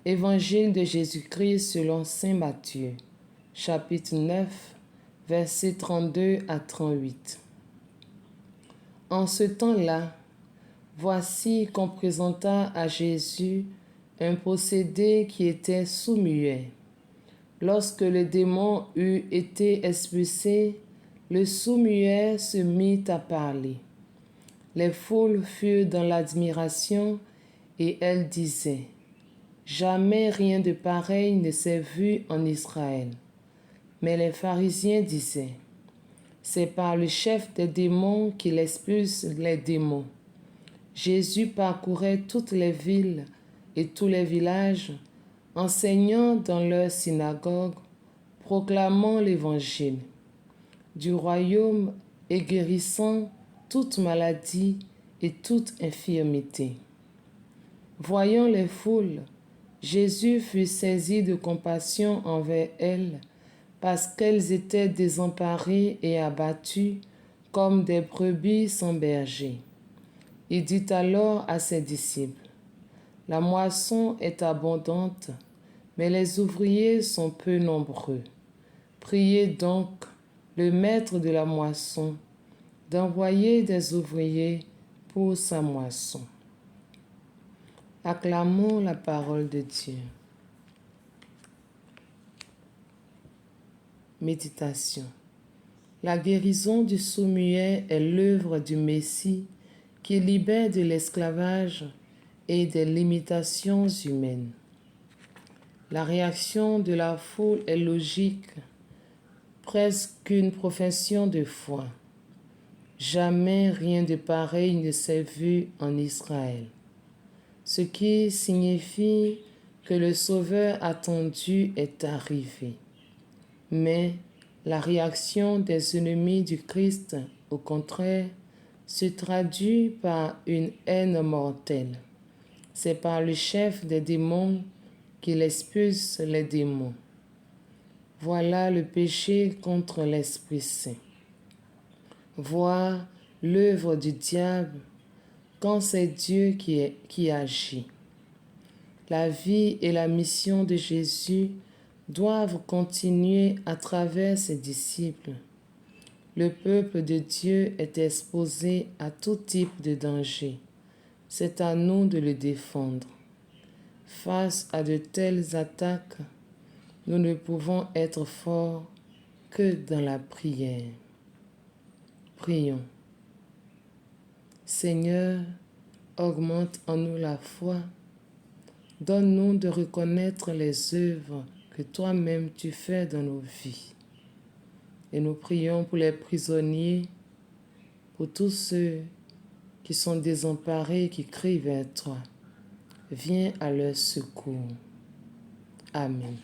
Évangile de Jésus-Christ selon saint Matthieu, chapitre 9, versets 32 à 38. En ce temps-là, voici qu'on présenta à Jésus un possédé qui était sourd-muet. Lorsque le démon eut été expulsé, le sourd-muet se mit à parler. Les foules furent dans l'admiration et elles disaient: jamais rien de pareil ne s'est vu en Israël. Mais les pharisiens disaient: c'est par le chef des démons qu'il expulse les démons. Jésus parcourait toutes les villes et tous les villages, enseignant dans leurs synagogues, proclamant l'évangile du royaume et guérissant toute maladie et toute infirmité. Voyant les foules, Jésus fut saisi de compassion envers elles, parce qu'elles étaient désemparées et abattues comme des brebis sans berger. Il dit alors à ses disciples: la moisson est abondante, mais les ouvriers sont peu nombreux. Priez donc le maître de la moisson d'envoyer des ouvriers pour sa moisson. Acclamons la parole de Dieu. Méditation. La guérison du sourd-muet est l'œuvre du Messie qui libère de l'esclavage et des limitations humaines. La réaction de la foule est logique, presque une profession de foi. Jamais rien de pareil ne s'est vu en Israël, ce qui signifie que le Sauveur attendu est arrivé. Mais la réaction des ennemis du Christ, au contraire, se traduit par une haine mortelle. C'est par le chef des démons qu'il expulse les démons. Voilà le péché contre l'Esprit Saint. Voir l'œuvre du diable quand c'est Dieu qui agit. La vie et la mission de Jésus doivent continuer à travers ses disciples. Le peuple de Dieu est exposé à tout type de danger. C'est à nous de le défendre. Face à de telles attaques, nous ne pouvons être forts que dans la prière. Prions. Seigneur, augmente en nous la foi. Donne-nous de reconnaître les œuvres que toi-même tu fais dans nos vies. Et nous prions pour les prisonniers, pour tous ceux qui sont désemparés et qui crient vers toi. Viens à leur secours. Amen.